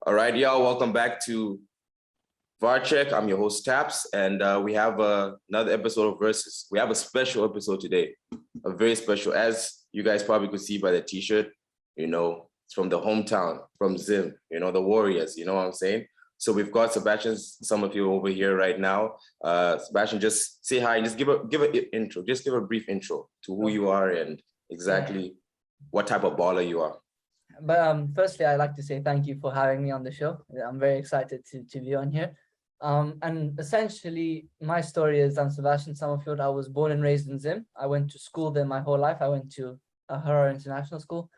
All right, y'all, welcome back to VAR I'm your host, Taps, and we have another episode of Versus. We have a special episode today, a very special, as you guys probably could see by the t-shirt, it's from the hometown, from Zim, the Warriors, you know what I'm saying? So we've got Sebastien Summerfield over here right now. Sebastien, just say hi and just give an intro, just give a brief intro to who you are and exactly what type of baller you are. But firstly, I'd like to say thank you for having me on the show. I'm very excited to be on here. And essentially, my story is I'm Sebastien Summerfield. I was born and raised in Zim. I went to school there my whole life. I went to Harare International School.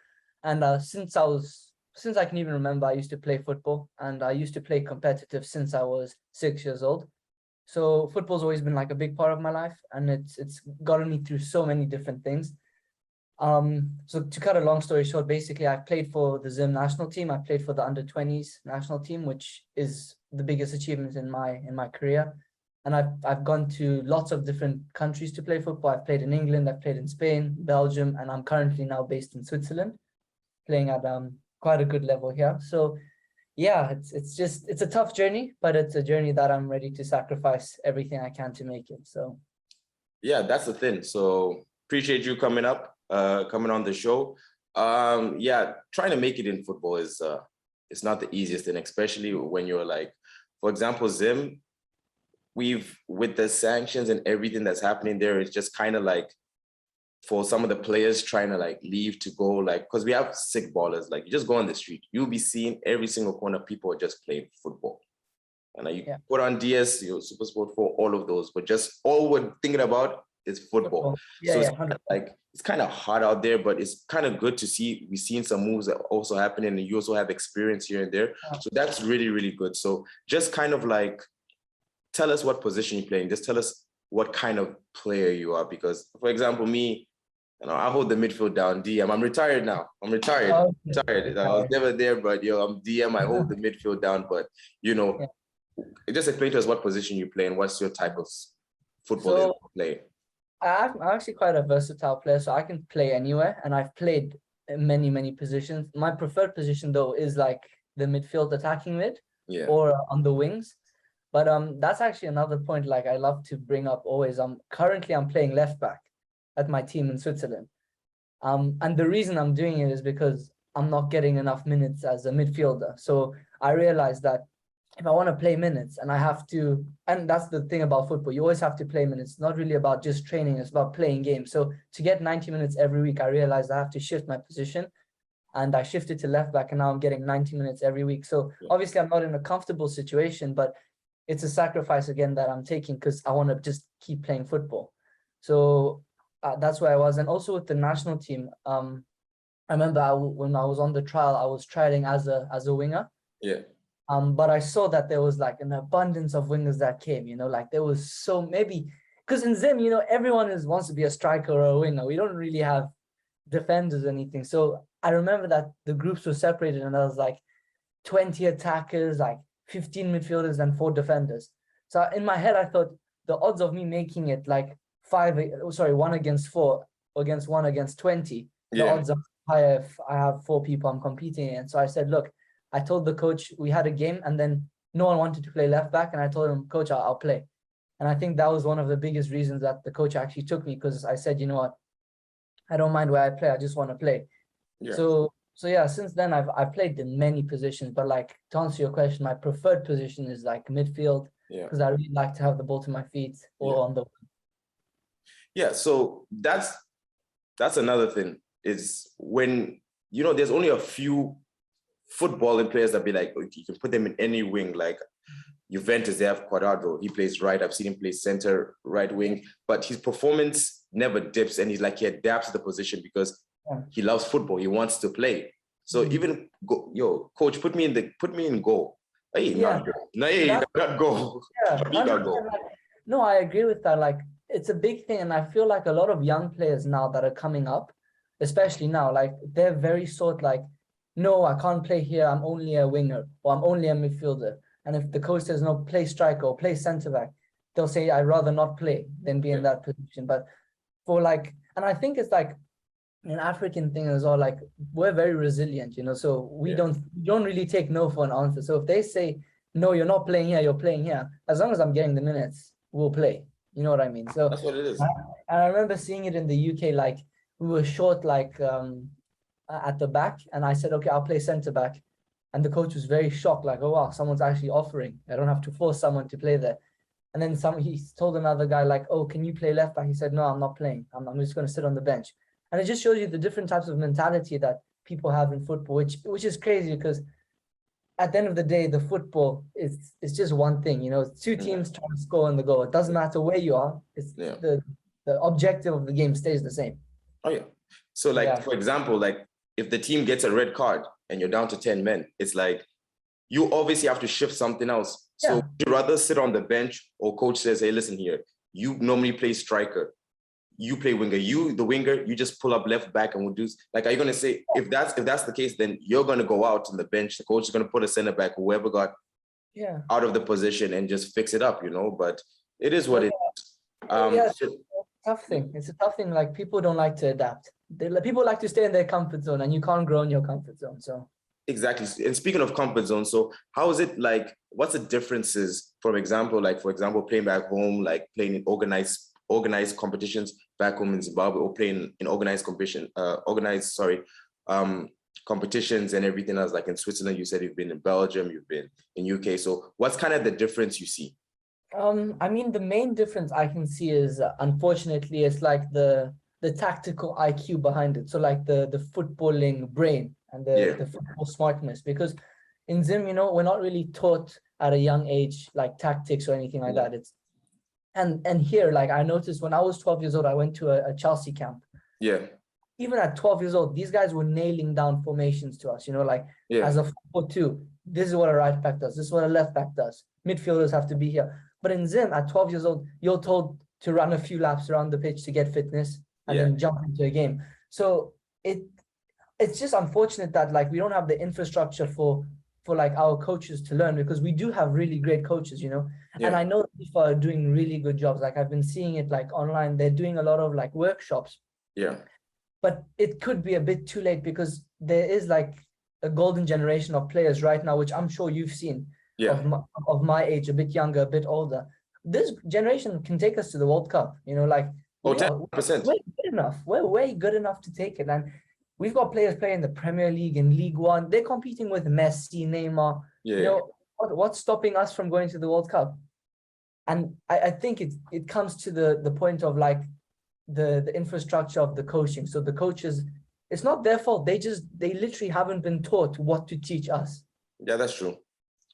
And since I can even remember, I used to play football. And I used to play competitive since I was 6 years old. So football's always been like a big part of my life. And it's gotten me through so many different things. So to cut a long story short, basically I played for the Zim national team. I played for the under-20s national team, which is the biggest achievement in my career. And I've gone to lots of different countries to play football. I've played in England, I've played in Spain, Belgium, and I'm currently now based in Switzerland, playing at quite a good level here. So yeah, it's a tough journey, but it's a journey that I'm ready to sacrifice everything I can to make it. So yeah, that's the thing. So appreciate you coming on the show. Trying to make it in football is it's not the easiest thing, especially when you're like, for example, Zim, with the sanctions and everything that's happening there, it's just kind of like for some of the players trying to like leave to go, like, because we have sick ballers, like you just go on the street, you'll be seeing every single corner people are just playing football. And put on DS, Super Sport 4, all of those, but just all we're thinking about is football. It's kind of hard out there, but it's kind of good to see. We've seen some moves that are also happening, and you also have experience here and there. So that's really, really good. So just kind of like tell us what position you're playing. Just tell us what kind of player you are. Because, for example, me, I hold the midfield down, DM. I'm retired now. I'm retired. I was never there, but I'm DM. I hold the midfield down. But just explain to us what position you play and what's your type of football you play. I'm actually quite a versatile player, so I can play anywhere, and I've played in many, many positions. My preferred position, though, is like the midfield attacking mid or on the wings. But that's actually another point like I love to bring up always. Currently I'm playing left back at my team in Switzerland. And the reason I'm doing it is because I'm not getting enough minutes as a midfielder. So I realized that if I want to play minutes and I have to, and that's the thing about football, you always have to play minutes. It's not really about just training, it's about playing games. So to get 90 minutes every week, I realized I have to shift my position, and I shifted to left back, and now I'm getting 90 minutes every week. So obviously I'm not in a comfortable situation, but it's a sacrifice again that I'm taking because I want to just keep playing football. So that's where I was. And also with the national team, I remember when I was on the trial, I was trialing as a winger. Yeah. But I saw that there was like an abundance of wingers that came, like there was so maybe because in Zim, everyone wants to be a striker or a winger. We don't really have defenders or anything. So I remember that the groups were separated and there was like 20 attackers, like 15 midfielders and 4 defenders. So in my head, I thought the odds of me making it like 1 against 4 against 1 against 20, the odds are higher if I have 4 people I'm competing in. So I said, look, I told the coach we had a game and then no one wanted to play left back. And I told him, coach, I'll play. And I think that was one of the biggest reasons that the coach actually took me, because I said, you know what, I don't mind where I play. I just want to play. Yeah. So yeah, since then I've played in many positions, but like to answer your question, my preferred position is like midfield because I really like to have the ball to my feet or on the. Yeah. So that's another thing is when, there's only a few footballing players that be like, you can put them in any wing, like Juventus, they have Quadrado, he plays right, I've seen him play center, right wing, but his performance never dips, and he adapts to the position because he loves football, he wants to play. So even coach, put me in goal. Hey, not goal. No, I agree with that. Like it's a big thing, and I feel like a lot of young players now that are coming up, especially now, like they're very like, no, I can't play here. I'm only a winger or I'm only a midfielder. And if the coach says, no, play striker or play centre back, they'll say, I'd rather not play than be in that position. But and I think it's like an African thing as well, like we're very resilient, so we don't really take no for an answer. So if they say, no, you're not playing here, you're playing here, as long as I'm getting the minutes, we'll play. You know what I mean? So That's what it is. I remember seeing it in the UK, like we were short, like at the back, and I said, okay, I'll play centre back. And the coach was very shocked, like, oh wow, someone's actually offering. I don't have to force someone to play there. And then he told another guy, like, oh, can you play left back? He said, no, I'm not playing. I'm just going to sit on the bench. And it just shows you the different types of mentality that people have in football, which is crazy, because at the end of the day, the football is just one thing. It's two teams trying to score on the goal. It doesn't matter where you are. It's the objective of the game stays the same. Oh yeah. So for example, like if the team gets a red card and you're down to 10 men, it's like you obviously have to shift something else. So would you rather sit on the bench, or coach says, hey, listen here, you normally play striker, you play winger, the winger, you just pull up left back and we'll do, like, are you going to say, if that's the case, then you're going to go out on the bench, the coach is going to put a center back, whoever got out of the position, and just fix it up, but it is what it is. It's a tough thing. It's a tough thing. Like, people don't like to adapt. People like to stay in their comfort zone, and you can't grow in your comfort zone. So exactly. And speaking of comfort zone, so how is it, like, what's the differences, for example, playing back home, like playing in organized competitions back home in Zimbabwe, or playing in competitions and everything else, like in Switzerland? You said you've been in Belgium, you've been in UK. So what's kind of the difference you see? I mean, the main difference I can see is, unfortunately, it's like the tactical IQ behind it. So like the footballing brain and the football smartness, because in Zim, we're not really taught at a young age, like tactics or anything like that. It's and here, like, I noticed when I was 12 years old, I went to a Chelsea camp. Yeah. Even at 12 years old, these guys were nailing down formations to us, as a 4-2, this is what a right back does, this is what a left back does. Midfielders have to be here. But in Zim, at 12 years old, you're told to run a few laps around the pitch to get fitness and then jump into a game. So it's just unfortunate that, like, we don't have the infrastructure for like our coaches to learn, because we do have really great coaches, and I know people are doing really good jobs. Like, I've been seeing it, like, online, they're doing a lot of like workshops. But it could be a bit too late, because there is like a golden generation of players right now, which I'm sure you've seen, of my age, a bit younger, a bit older. This generation can take us to the World Cup, like, 10%. We're good enough. We're way good enough to take it. And we've got players playing in the Premier League and League One. They're competing with Messi, Neymar. What's stopping us from going to the World Cup? And I think it comes to the point of, like, the infrastructure of the coaching. So the coaches, it's not their fault. They literally haven't been taught what to teach us. Yeah, that's true.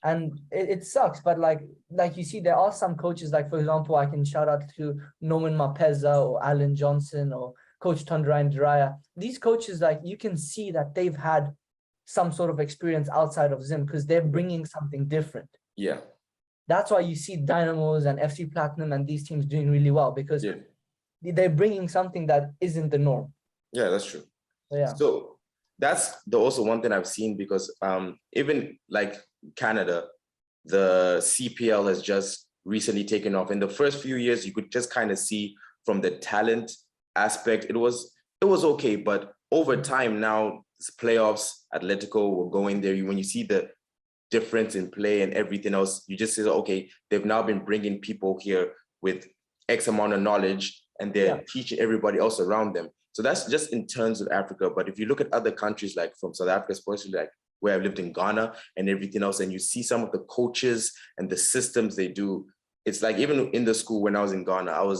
And it sucks. But like you see, there are some coaches, like, for example, I can shout out to Norman Mapeza or Alan Johnson or Coach Tondrayan Diraya. These coaches, like, you can see that they've had some sort of experience outside of Zim, because they're bringing something different. Yeah. That's why you see Dynamos and FC Platinum and these teams doing really well, because they're bringing something that isn't the norm. Yeah, that's true. So that's also one thing I've seen, because even like Canada, the CPL has just recently taken off. In the first few years, you could just kind of see from the talent aspect, it was okay, but over time now, playoffs, Atletico were going there. When you see the difference in play and everything else, you just say, okay, they've now been bringing people here with X amount of knowledge, and they're teaching everybody else around them. So that's just in terms of Africa. But if you look at other countries, like from South Africa, especially like where I've lived in Ghana and everything else, and you see some of the coaches and the systems they do, it's like, even in the school when I was in Ghana,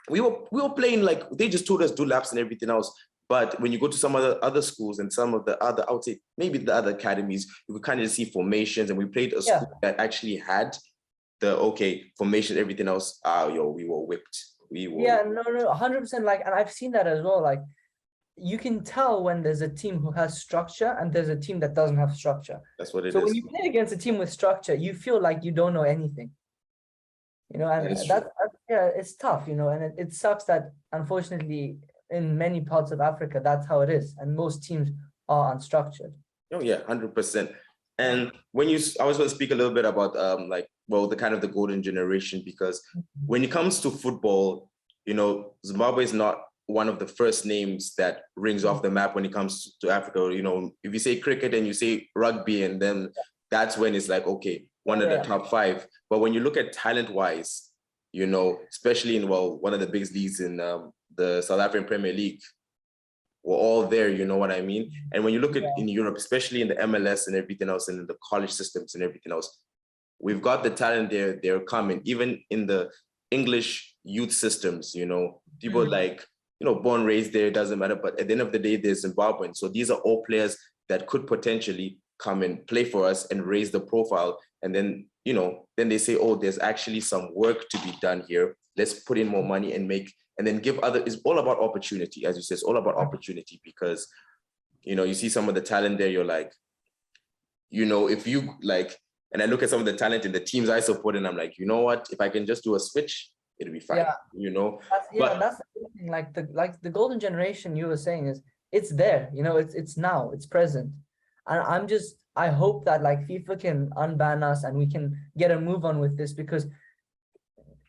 we were playing, like, they just told us do laps and everything else. But when you go to some of the other schools and some of the other, I would say maybe the other academies, you could kind of see formations, and we played a school that actually had the formation, everything else. We were whipped. No, 100%. Like, and I've seen that as well. Like, you can tell when there's a team who has structure and there's a team that doesn't have structure. That's what it is. So when you play against a team with structure, you feel like you don't know anything. And it's tough, and it sucks that, unfortunately, in many parts of Africa, that's how it is. And most teams are unstructured. Oh yeah, 100%. And I was going to speak a little bit about the kind of the golden generation, because when it comes to football, Zimbabwe is not one of the first names that rings off the map when it comes to Africa. You know, if you say cricket and you say rugby, and then that's when it's like, okay, one of the top five. But when you look at talent-wise, you know, especially in, well, one of the biggest leagues in the South African Premier League, we're all there, you know what I mean? And when you look at in Europe, especially in the MLS and everything else, and in the college systems and everything else, we've got the talent there, they're coming. Even in the English youth systems, you know, people like, you know, born, raised there, it doesn't matter. But at the end of the day, they're Zimbabwean. So these are all players that could potentially come and play for us and raise the profile. And then, you know, then they say, oh, there's actually some work to be done here. Let's put in more money and make, and then give other, it's all about opportunity. As you say, it's all about opportunity, because, you know, you see some of the talent there, you're like, you know, if you like, and I look at some of the talent in the teams I support, and I'm like, you know what, if I can just do a switch, it'll be fine, you know. That's the thing. Like the golden generation you were saying is, it's there, you know, it's now, it's present. And I hope that like FIFA can unban us and we can get a move on with this, because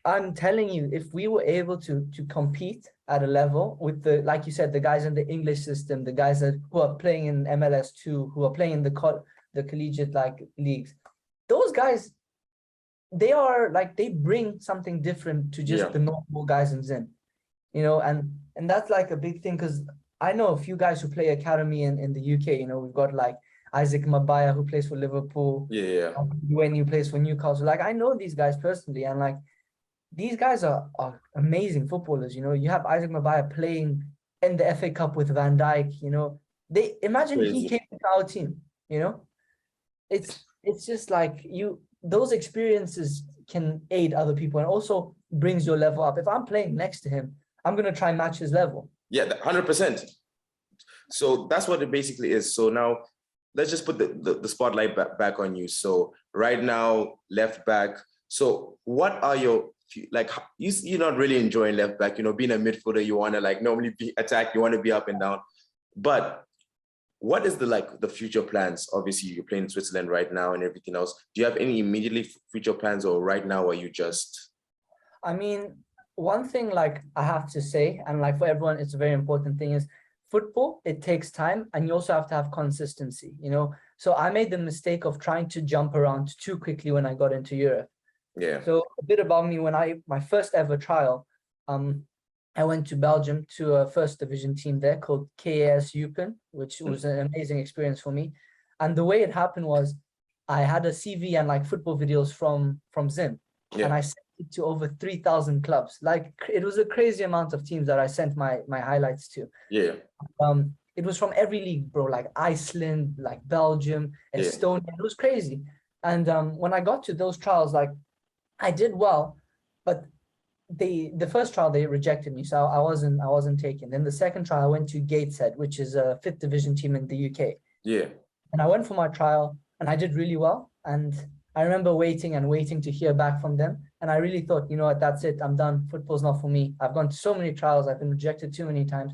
I'm telling you, if we were able to compete at a level with the, like you said, the guys in the English system, the guys who are playing in MLS2, who are playing in the collegiate like leagues, those guys, they are like, they bring something different to just the normal guys in Zim, you know, and that's like a big thing, because I know a few guys who play academy in the UK. You know, we've got like Isaac Mabaya, who plays for Liverpool. When he plays for Newcastle. Like, I know these guys personally, and like, these guys are amazing footballers. You know, you have Isaac Mabaya playing in the FA Cup with Van Dijk. You know, they imagine he came to our team. You know, it's just like those experiences can aid other people, and also brings your level up. If I'm playing next to him, I'm gonna try and match his level. Yeah, 100%. So that's what it basically is. So now let's just put the spotlight back on you. So right now, left back. So what are your, like, you're not really enjoying left back, you know, being a midfielder, you want to like normally be attack, you want to be up and down. But what is the future plans? Obviously, you're playing in Switzerland right now and everything else. Do you have any immediately future plans, or right now are you just? I mean, one thing like I have to say, and like for everyone, it's a very important thing, is football, it takes time, and you also have to have consistency, you know. So I made the mistake of trying to jump around too quickly when I got into Europe. Yeah. So a bit about me, when my first ever trial, I went to Belgium to a first division team there called KAS Eupen, which was an amazing experience for me. And the way it happened was, I had a CV and like football videos from Zim, and I sent it to over 3,000 clubs. Like, it was a crazy amount of teams that I sent my highlights to. Yeah. It was from every league, bro, like Iceland, like Belgium, Estonia. It was crazy. And when I got to those trials, like, I did well, but the first trial they rejected me, so I wasn't taken. Then the second trial I went to Gateshead, which is a 5th division team in the UK. Yeah. And I went for my trial and I did really well. And I remember waiting to hear back from them. And I really thought, you know what, that's it, I'm done. Football's not for me. I've gone to so many trials, I've been rejected too many times.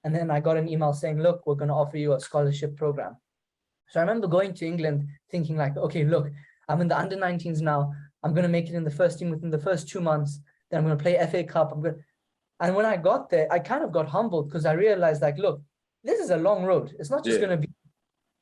And then I got an email saying, look, we're going to offer you a scholarship program. So I remember going to England thinking like, okay, look, I'm in the under-19s now. I'm going to make it in the first team within the first 2 months. Then I'm going to play FA Cup. And when I got there, I kind of got humbled, because I realized like, look, this is a long road. It's not just going to be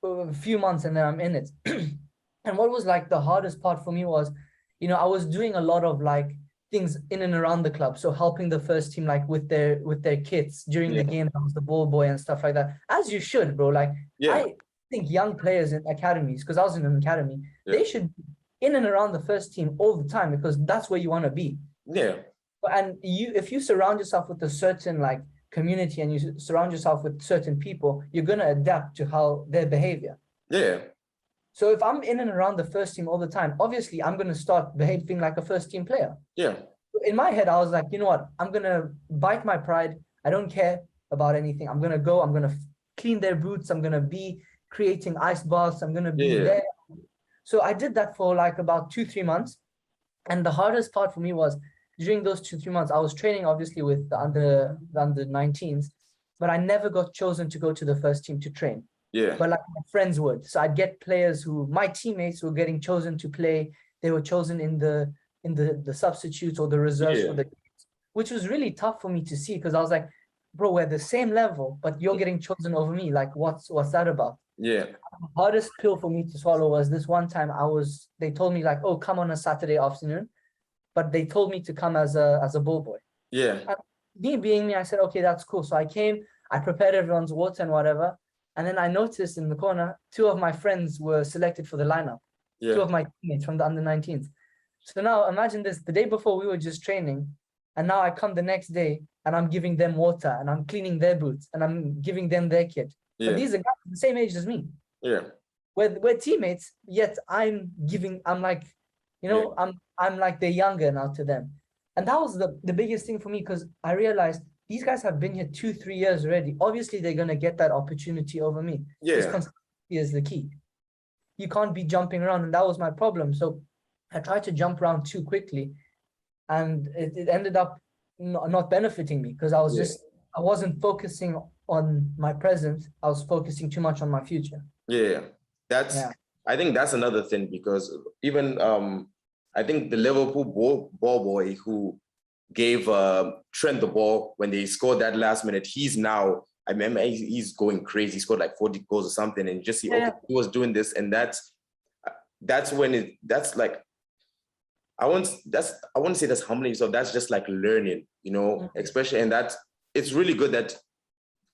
a few months and then I'm in it. And what was like the hardest part for me was, you know, I was doing a lot of like things in and around the club. So helping the first team like with their kits during the game. I was the ball boy and stuff like that. As you should, bro. Like, I think young players in academies, because I was in an academy, they should be in and around the first team all the time, because that's where you want to be. Yeah. And if you surround yourself with a certain like community, and you surround yourself with certain people, you're going to adapt to how their behavior. Yeah. So if I'm in and around the first team all the time, obviously I'm going to start behaving like a first team player. Yeah. In my head, I was like, you know what? I'm going to bite my pride. I don't care about anything. I'm going to go. I'm going to clean their boots. I'm going to be creating ice baths. I'm going to be there. So I did that for like about 2-3 months. And the hardest part for me was, during those 2-3 months, I was training obviously with the under 19s, but I never got chosen to go to the first team to train. Yeah. But like my friends would. So I'd get players my teammates were getting chosen to play. They were chosen in the substitutes or the reserves for the games, which was really tough for me to see, because I was like, bro, we're the same level, but you're getting chosen over me. Like, what's that about? Yeah. The hardest pill for me to swallow was this one time they told me like, oh, come on a Saturday afternoon, but they told me to come as a ball boy. Yeah. And me being me, I said, okay, that's cool. So I came, I prepared everyone's water and whatever. And then I noticed in the corner, 2 of my friends were selected for the lineup. Yeah. 2 of my teammates from the under-19s. So now imagine this, the day before we were just training, and now I come the next day and I'm giving them water and I'm cleaning their boots and I'm giving them their kit. Yeah. But these are guys the same age as me. Yeah. We're teammates, yet I'm like, you know, Yeah. I'm like they're younger now to them. And that was the biggest thing for me, because I realized these guys have been here 2-3 years already. Obviously, they're gonna get that opportunity over me. Yeah. Because consistency is the key. You can't be jumping around, and that was my problem. So I tried to jump around too quickly, and it ended up not benefiting me, because I wasn't focusing on my present. I was focusing too much on my future. Yeah. I think that's another thing, because even I think the Liverpool ball boy who gave Trent the ball when they scored that last minute, he's now, I remember he's going crazy. He scored like 40 goals or something, and you just see, okay, he was doing this, and that's when that's like, I won't say that's humbling yourself. That's just like learning, you know, especially, and that it's really good that,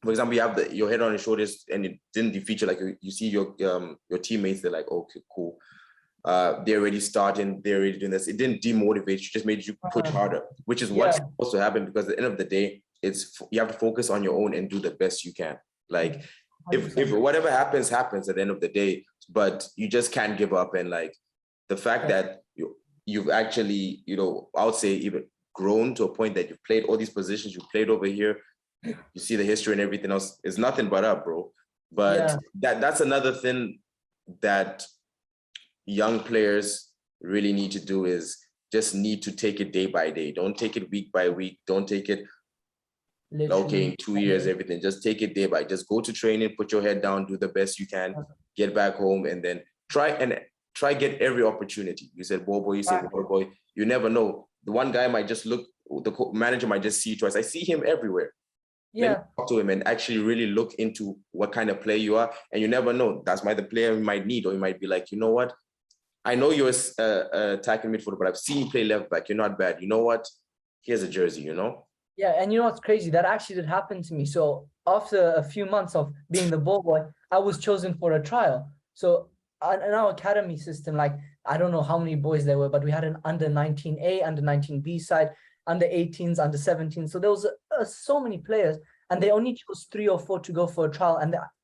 for example, you have your head on your shoulders and it didn't defeat you. Like you see your teammates, they're like, okay, cool. They're already starting, they're already doing this. It didn't demotivate you, just made you push harder, which is what's supposed to happen, because at the end of the day, you have to focus on your own and do the best you can. Like if whatever happens at the end of the day, but you just can't give up. And like the fact that you've actually, you know, I would say even grown to a point that you've played all these positions, you've played over here, you see the history and everything else is nothing but up, bro. But that's another thing that young players really need to do, is just need to take it day by day. Don't take it week by week. Don't take it, okay, in 2 years, everything. Just take it day by, just go to training, put your head down, do the best you can, get back home, and then try get every opportunity. You said ball boy, you said ball boy. You never know. The one guy might just look, the manager might just see you twice. I see him everywhere. Yeah. Talk to him and actually really look into what kind of player you are. And you never know. That's why the player you might need, or you might be like, you know what? I know you're attacking midfielder, but I've seen you play left back. You're not bad. You know what? Here's a jersey, you know? Yeah, and you know what's crazy? That actually did happen to me. So after a few months of being the ball boy, I was chosen for a trial. So in our academy system, like, I don't know how many boys there were, but we had an under 19A, under 19B side, under 18s, under 17s. So there was so many players, and they only chose 3 or 4 to go for a trial,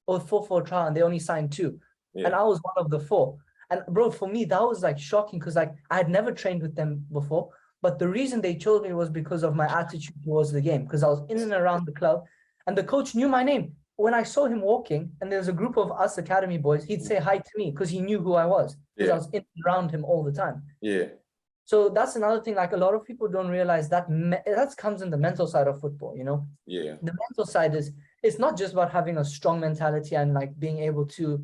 or 4 for a trial, and they only signed 2. Yeah. And I was one of the 4. And bro, for me, that was like shocking, because like I had never trained with them before. But the reason they chose me was because of my attitude towards the game, because I was in and around the club, and the coach knew my name. When I saw him walking and there's a group of us academy boys, he'd say hi to me because he knew who I was, because I was in and around him all the time. Yeah. So that's another thing, like a lot of people don't realize that that comes in the mental side of football, you know? Yeah. The mental side it's not just about having a strong mentality and like being able to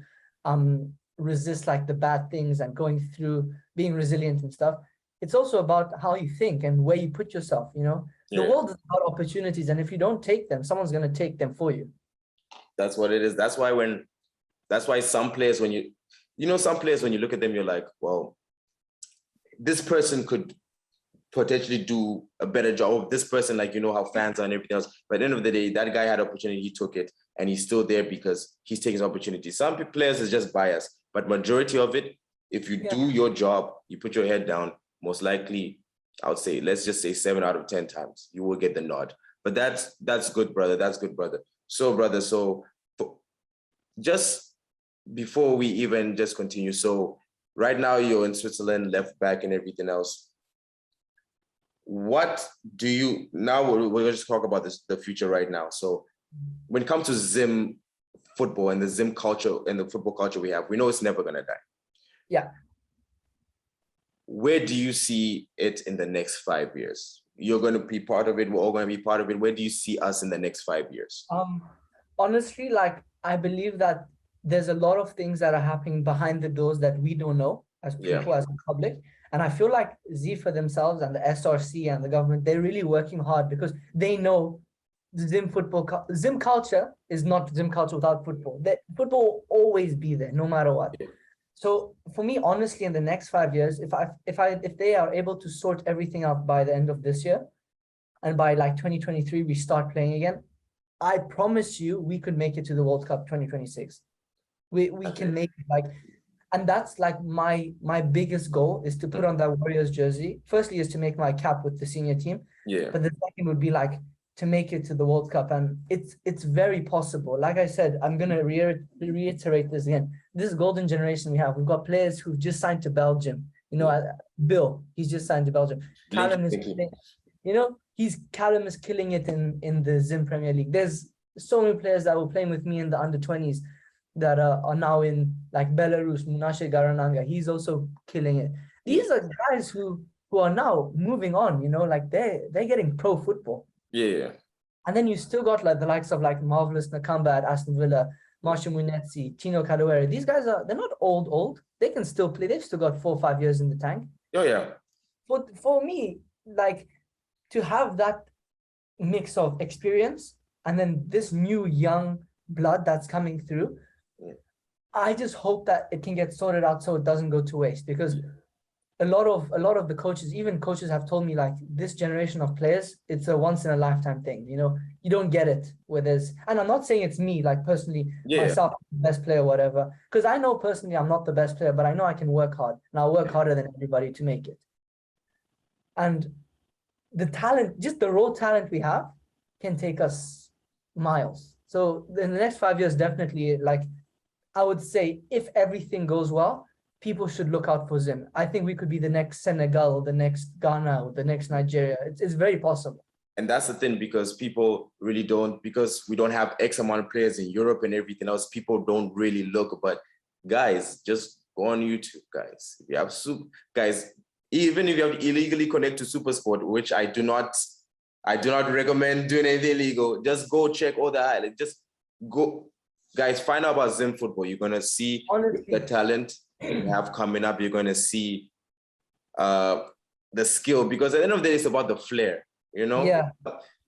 resist like the bad things and going through, being resilient and stuff. It's also about how you think and where you put yourself, you know? The world is about opportunities, and if you don't take them, someone's going to take them for you. That's what it is. That's why some players, when you look at them, you're like, well, this person could potentially do a better job. This person, like, you know how fans are and everything else. But at the end of the day, that guy had opportunity, he took it, and he's still there because he's taking his opportunity. Some players is just bias, but majority of it, if you do your job, you put your head down, most likely, I would say, let's just say 7 out of 10 times, you will get the nod. But that's good, brother. That's good, brother. So, brother, just before we even just continue, so right now you're in Switzerland, left back and everything else. What do you, now we'll just talk about the future right now. So when it comes to Zim football and the Zim culture and the football culture we have, we know it's never going to die. Yeah. Where do you see it in the next 5 years? You're going to be part of it. We're all going to be part of it. Where do you see us in the next 5 years? Honestly, like, I believe that there's a lot of things that are happening behind the doors that we don't know as people, as the public. And I feel like Z for themselves and the SRC and the government, they're really working hard because they know Zim Zim culture is not Zim culture without football. Football will always be there, no matter what. So for me, honestly, in the next 5 years, if they are able to sort everything out by the end of this year, and by like 2023 we start playing again, I promise you we could make it to the World Cup 2026. We can make it, like, and that's like my biggest goal is to put on that Warriors jersey. Firstly is to make my cap with the senior team. Yeah. But the second would be like to make it to the World Cup. And it's very possible. Like I said, I'm gonna reiterate this again. This golden generation we have. We've got players who've just signed to Belgium. You know, Bill, he's just signed to Belgium. Callum is Callum is killing it in the Zim Premier League. There's so many players that were playing with me in the under-20s that are now in like Belarus. Munashe Garananga, he's also killing it. These are guys who are now moving on, you know, like they're getting pro football. Yeah. And then you still got like the likes of like Marvelous Nakamba at Aston Villa, Marshall Munetsi, Tino Kadewere. These guys they're not old. They can still play. They've still got 4 or 5 years in the tank. Oh yeah. For me, like, to have that mix of experience and then this new young blood that's coming through, I just hope that it can get sorted out so it doesn't go to waste, because a lot of the coaches, even coaches, have told me like this generation of players, it's a once in a lifetime thing. You know, you don't get it where there's, and I'm not saying it's me, like personally, myself, best player, whatever, because I know personally I'm not the best player, but I know I can work hard and I'll work harder than everybody to make it. And the talent, just the raw talent we have, can take us miles. So in the next 5 years, definitely, like I would say, if everything goes well, people should look out for Zim. I think we could be the next Senegal, the next Ghana, the next Nigeria. It's very possible. And that's the thing, because people really don't, because we don't have X amount of players in Europe and everything else, people don't really look. But guys, just go on YouTube, guys. If you have guys, even if you have illegally connect to SuperSport, which I do not recommend doing anything illegal. Just go check all the highlights. Just go, guys, find out about Zim football. You're gonna see the talent you have coming up. You're gonna see the skill, because at the end of the day, it's about the flair. You know,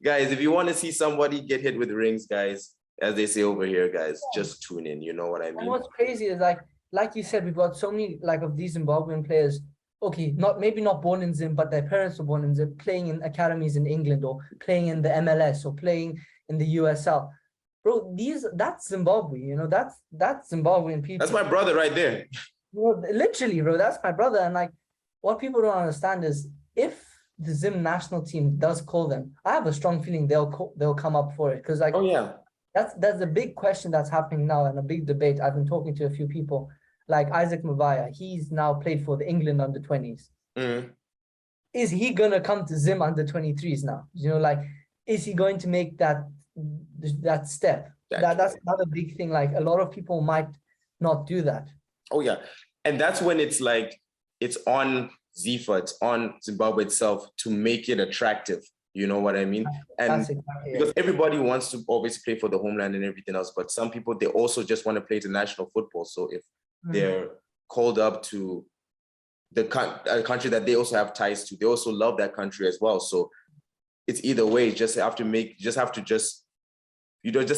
guys. If you want to see somebody get hit with rings, guys, as they say over here, guys, just tune in. You know what I mean? And what's crazy is like you said, we've got so many like of these Zimbabwean players. Okay, maybe not born in Zim, but their parents were born in Zim, playing in academies in England, or playing in the MLS, or playing in the USL. Bro, that's Zimbabwe, you know, that's Zimbabwean people. That's my brother right there. You know, literally, bro, that's my brother. And like, what people don't understand is, if the Zim national team does call them, I have a strong feeling they'll come up for it. Because like, that's a big question that's happening now, and a big debate. I've been talking to a few people. Like Isaac Mavaya, he's now played for the England under-20s. Is he gonna come to Zim under-23s now? You know, like, is he going to make that step? That's another big thing. Like, a lot of people might not do that. Oh yeah, and that's when it's like, it's on Zifa, it's on Zimbabwe itself to make it attractive. You know what I mean? And because everybody wants to obviously play for the homeland and everything else, but some people, they also just want to play international football. So if they're called up to the country that they also have ties to, they also love that country as well. So it's either way. Just have to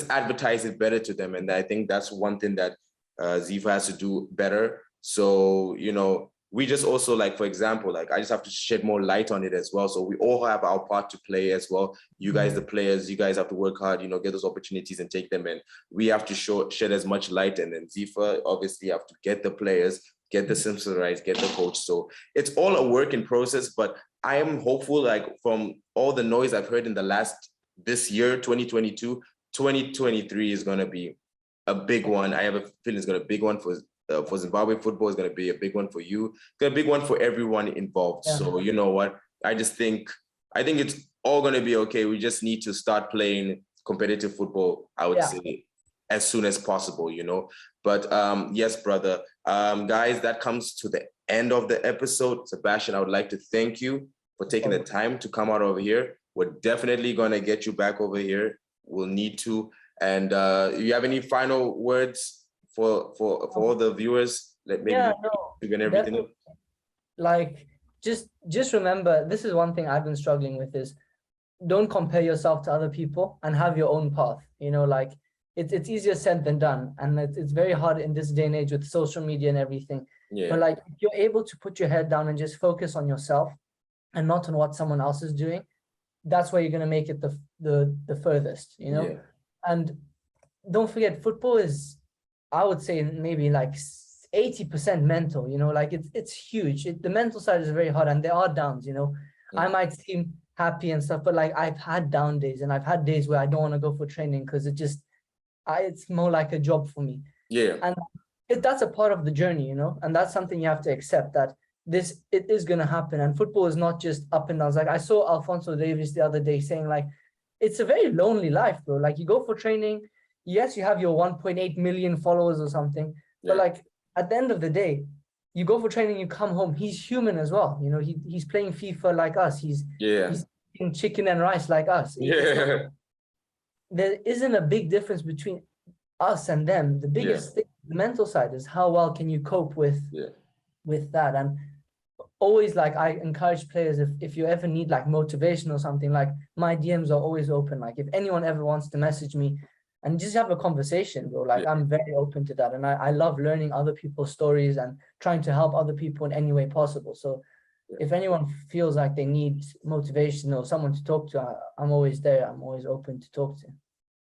advertise it better to them. And I think that's one thing that Ziva has to do better. So, you know, we just also, like, for example, like, I just have to shed more light on it as well. So we all have our part to play as well. You guys, the players, you guys have to work hard, you know, get those opportunities and take them. And we have to shed as much light. And then Zifa obviously have to get the players, get the systems right, get the coach. So it's all a work in process, but I am hopeful, like, from all the noise I've heard in this year, 2022, 2023 is going to be a big one. I have a feeling it's going to be a big one for Zimbabwe football. Is going to be a big one for you. It's going to be a big one for everyone involved. So you know what? I think it's all going to be okay. We just need to start playing competitive football, I would say, as soon as possible, you know. But yes, brother. Guys, that comes to the end of the episode. Sebastian, I would like to thank you for taking the time to come out over here. We're definitely going to get you back over here. We'll need to. And you have any final words for all the viewers? Like, maybe everything. Like, just remember, this is one thing I've been struggling with, is don't compare yourself to other people and have your own path. You know, like it's easier said than done, and it's very hard in this day and age with social media and everything. Yeah. But like, if you're able to put your head down and just focus on yourself and not on what someone else is doing, that's where you're gonna make it the furthest. You know, Yeah. and don't forget, football is, I would say, maybe like 80% mental. You know, like it's huge. The mental side is very hard, and there are downs. You know, I might seem happy and stuff, but like I've had down days, and I've had days where I don't want to go for training because it's more like a job for me. Yeah. And that's a part of the journey, you know, and that's something you have to accept, that it is going to happen. And football is not just up and downs. Like I saw Alphonso Davies the other day saying, like, it's a very lonely life, bro. Like, you go for training, yes, you have your 1.8 million followers or something, but like at the end of the day, you go for training, you come home, he's human as well. You know, he's playing FIFA like us. He's eating chicken and rice like us. There isn't a big difference between us and them. The biggest thing, the mental side, is how well can you cope with that. And always, like, I encourage players, if you ever need like motivation or something, like, my DMs are always open. Like, if anyone ever wants to message me and just have a conversation, bro, like I'm very open to that. And I love learning other people's stories and trying to help other people in any way possible. So if anyone feels like they need motivation or someone to talk to, I'm always there. I'm always open to talk to.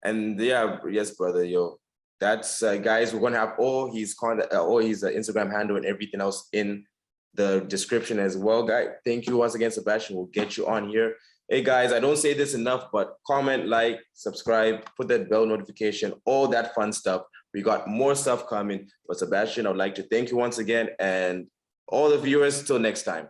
And yes, brother, yo, that's guys, we're gonna have all his contact, all his Instagram handle and everything else in the description as well, guys. Thank you once again, Sebastien. We'll get you on here. Hey guys, I don't say this enough, but comment, like, subscribe, put that bell notification, all that fun stuff. We got more stuff coming. But Sebastien, I'd like to thank you once again, and all the viewers, till next time.